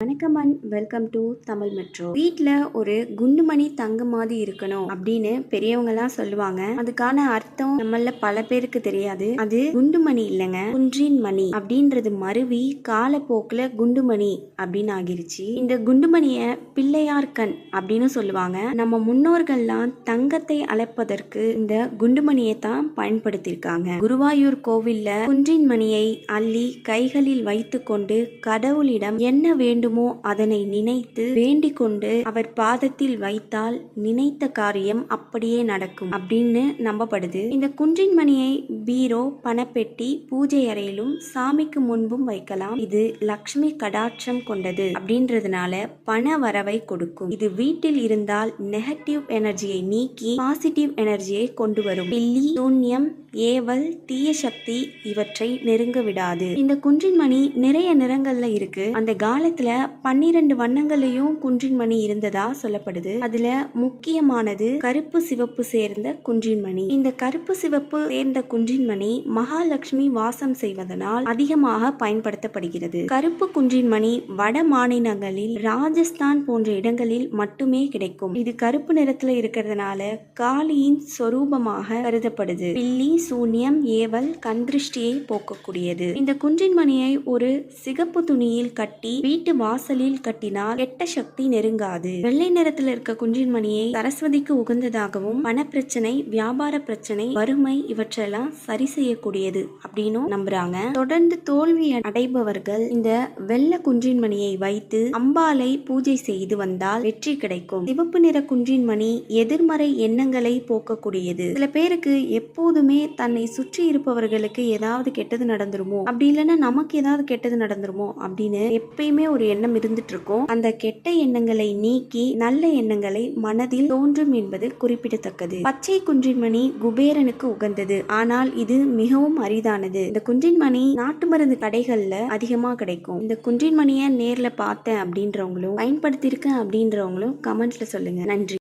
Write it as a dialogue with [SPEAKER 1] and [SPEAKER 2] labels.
[SPEAKER 1] வணக்கம் and welcome to Tamil metro. வீட்டில் ஒரு குண்டுமணி தங்க மாதிரி இருக்கணும் அப்படின்னு பெரியவங்கலாம் சொல்லுவாங்க. அதுக்கான அர்த்தம் நம்மள பல பேருக்கு தெரியாது. அது குண்டுமணி இல்லைங்க, குன்றின் மணி அப்படின்றது மருவி காலப்போக்கில் குண்டுமணி அப்படின்னு ஆகிருச்சு. இந்த குண்டுமணியை பிள்ளையார் கண் அப்படின்னு சொல்லுவாங்க. நம்ம முன்னோர்கள்லாம் தங்கத்தை அளப்பதற்கு இந்த குண்டுமணியை தான் பயன்படுத்தியிருக்காங்க. குருவாயூர் கோவில்ல குன்றின் மணியை அள்ளி கைகளில் வைத்து கொண்டு கடவுளிடம் என்ன வேண்டும் அதனை நினைத்து வேண்டிக் கொண்டு அவர் பாதத்தில் வைத்தால் நினைத்த காரியம் அப்படியே நடக்கும் அப்படின்னு நம்பப்படுது. இந்த குன்றின் மணியை பீரோ, பணப்பெட்டி, பூஜை அறையிலும் சாமிக்கு முன்பும் வைக்கலாம். இது லக்ஷ்மி கடாட்சம் கொண்டது அப்படின்றதுனால பண வரவை கொடுக்கும். இது வீட்டில் இருந்தால் நெகட்டிவ் எனர்ஜியை நீக்கி பாசிட்டிவ் எனர்ஜியை கொண்டு வரும். பில்லி, சூன்யம், ஏவல், தீய சக்தி இவற்றை நெருங்க விடாது. இந்த குன்றின் மணி நிறைய நிறங்கள்ல இருக்கு. அந்த காலத்துல 12 வண்ணங்களையும் குன்றின் மணி இருந்ததா சொல்லப்படுது. அதுல முக்கியமானது கருப்பு சிவப்பு சேர்ந்த குன்றின் மணி. இந்த கருப்பு சிவப்பு சேர்ந்த குன்றின் மணி மகாலட்சுமி வாசம் செய்வதனால் அதிகமாக பயன்படுத்தப்படுகிறது. கருப்பு குன்றின் மணி வட மாநிலங்களில் ராஜஸ்தான் போன்ற இடங்களில் மட்டுமே கிடைக்கும். இது கருப்பு நிறத்துல இருக்கிறதுனால காளியின் சொரூபமாக கருதப்படுது. பில்லி, சூன்யம், ஏவல், கண்திருஷ்டியை போக்கக்கூடியது. இந்த குன்றின் மணியை ஒரு சிகப்பு துணியில் கட்டி வீட்டு வாசலில் கட்டினால் கெட்ட சக்தி நெருங்காது. வெள்ளை நிறத்தில் இருக்க குன்றின் மணியை சரஸ்வதிக்கு உகந்ததாகவும் பணப்பிரச்சனை, வியாபார பிரச்சனை, வறுமை இவற்றெல்லாம் சரி செய்யக்கூடியது அப்படின்னு நம்புறாங்க. தொடர்ந்து தோல்வி அடைபவர்கள் இந்த வெள்ளை குன்றின் மணியை வைத்து அம்பாளை பூஜை செய்து வந்தால் வெற்றி கிடைக்கும். சிவப்பு நிற குன்றின் மணி எதிர்மறை எண்ணங்களை போக்கக்கூடியது. சில பேருக்கு எப்போதுமே தன்னை சுற்றி இருப்பவர்களுக்கு ஏதாவது கெட்டது நடந்துருமோ, அப்படி இல்லைன்னா நமக்கு ஏதாவது கெட்டது நடந்துருமோ அப்படின்னு எப்பயுமே ஒரு எண்ணம் இருந்துட்டு இருக்கும். அந்த கெட்ட எண்ணங்களை நீக்கி நல்ல எண்ணங்களை மனதில் தோன்றும் என்பது குறிப்பிடத்தக்கது. பச்சை குன்றின் மணி குபேரனுக்கு உகந்தது. ஆனால் இது மிகவும் அரிதானது. இந்த குன்றின் மணி நாட்டு மருந்து கடைகள்ல அதிகமா கிடைக்கும். இந்த குன்றின் மணியை நேர்ல பார்த்தேன் அப்படின்றவங்களும் பயன்படுத்தியிருக்கேன் அப்படின்றவங்களும் கமெண்ட்ல சொல்லுங்க. நன்றி.